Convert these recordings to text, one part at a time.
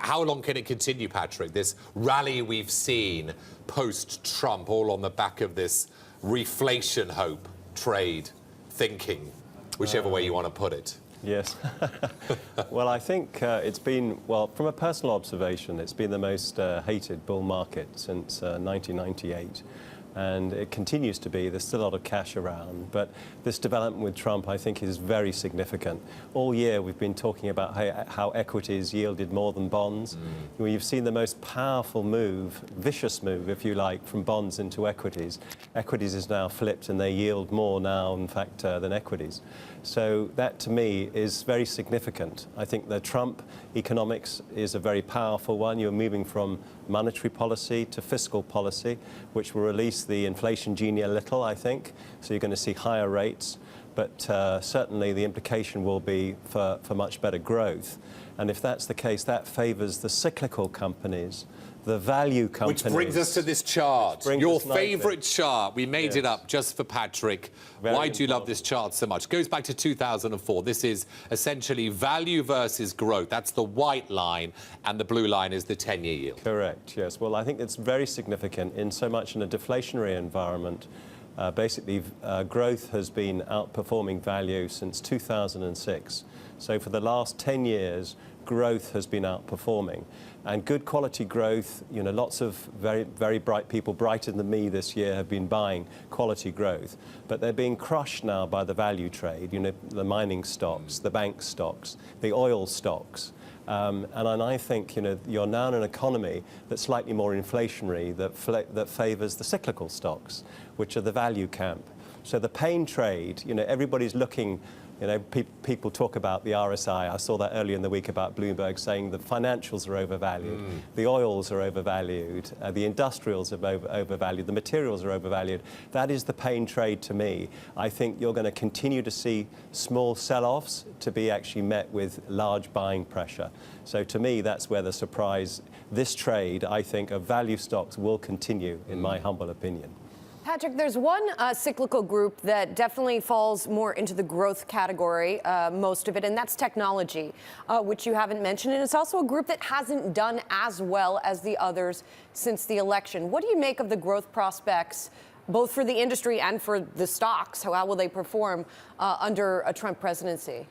How long can it continue, Patrick? This rally we've seen post-Trump, all on the back of this reflation hope, trade, thinking, whichever way you want to put it. Yes. Well, I think it's been, well, from a personal observation, it's been the most hated bull market since 1998. And it continues to be. There's still a lot of cash around, but this development with Trump, I think, is very significant. All year we've been talking about how equities yielded more than bonds. We've seen the most powerful move, vicious move, if you like, from bonds into equities. Equities is now flipped and they yield more now, in fact, than equities. So that, to me, is very significant. I think the Trump economics is a very powerful one. You're moving from monetary policy to fiscal policy, which will release the inflation genie a little, I think. So you're going to see higher rates, but certainly the implication will be for much better growth. And if that's the case, that favors the cyclical companies, the value companies. Which brings us to this chart, your favourite chart. We made it up just for Patrick. Why do you love this chart so much? It goes back to 2004. This is essentially value versus growth. That's the white line, and the blue line is the 10-year yield. Correct, yes. Well, I think it's very significant in so much in a deflationary environment. Basically, growth has been outperforming value since 2006. So for the last 10 years, growth has been outperforming. And good quality growth, you know, lots of very, very bright people, brighter than me this year, have been buying quality growth. But they're being crushed now by the value trade, you know, the mining stocks, the bank stocks, the oil stocks. And I think, you know, you're now in an economy that's slightly more inflationary, that favors the cyclical stocks, which are the value camp. So the pain trade, you know, everybody's looking. You know, people talk about the RSI. I saw that earlier in the week about Bloomberg saying the financials are overvalued, the oils are overvalued, the industrials are overvalued, the materials are overvalued. That is the pain trade to me. I think you're going to continue to see small sell-offs to be actually met with large buying pressure. So to me, that's where the surprise, this trade, I think, of value stocks will continue, in my humble opinion. Patrick, there's one cyclical group that definitely falls more into the growth category, most of it, and that's technology, which you haven't mentioned. And it's also a group that hasn't done as well as the others since the election. What do you make of the growth prospects, both for the industry and for the stocks? How will they perform under a Trump presidency?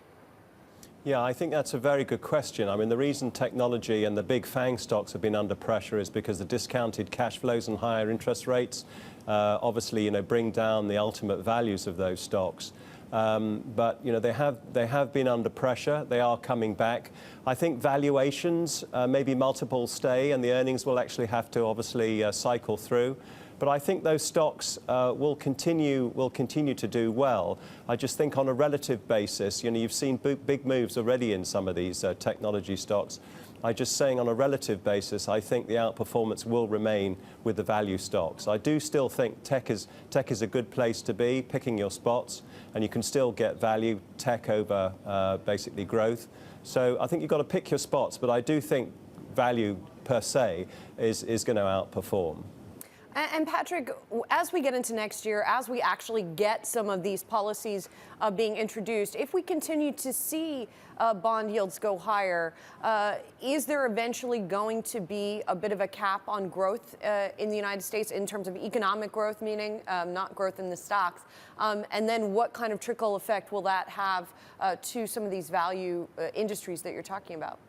Yeah, I think that's a very good question. I mean, the reason technology and the big FANG stocks have been under pressure is because the discounted cash flows and higher interest rates obviously, you know, bring down the ultimate values of those stocks. But, you know, they have been under pressure. They are coming back. I think valuations, maybe multiples stay, and the earnings will actually have to obviously cycle through. But I think those stocks will continue to do well. I just think on a relative basis, you know, you've seen big moves already in some of these technology stocks. I'm just saying on a relative basis, I think the outperformance will remain with the value stocks. I do still think tech is a good place to be, picking your spots, and you can still get value tech over basically growth. So I think you've got to pick your spots, but I do think value per se is going to outperform. And Patrick, as we get into next year, as we actually get some of these policies being introduced, if we continue to see bond yields go higher, is there eventually going to be a bit of a cap on growth in the United States in terms of economic growth, meaning not growth in the stocks? And then what kind of trickle effect will that have to some of these value industries that you're talking about?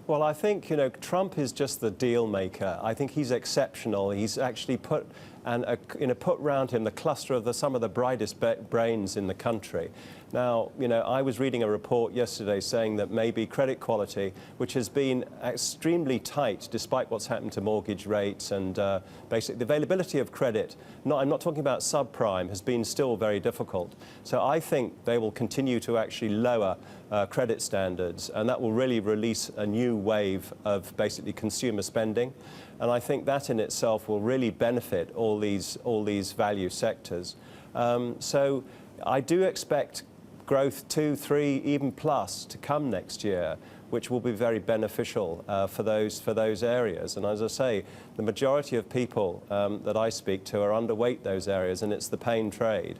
Well, I think, you know, Trump is just the deal maker. I think he's exceptional. He's actually put around him the cluster of some of the brightest brains in the country. Now, you know, I was reading a report yesterday saying that maybe credit quality, which has been extremely tight despite what's happened to mortgage rates and basically the availability of credit, I'm not talking about subprime, has been still very difficult. So I think they will continue to actually lower credit standards, and that will really release a new wave of basically consumer spending. And I think that in itself will really benefit all these value sectors. So I do expect growth 2, 3, even plus to come next year, which will be very beneficial for those areas. And as I say, the majority of people that I speak to are underweight those areas, and it's the pain trade.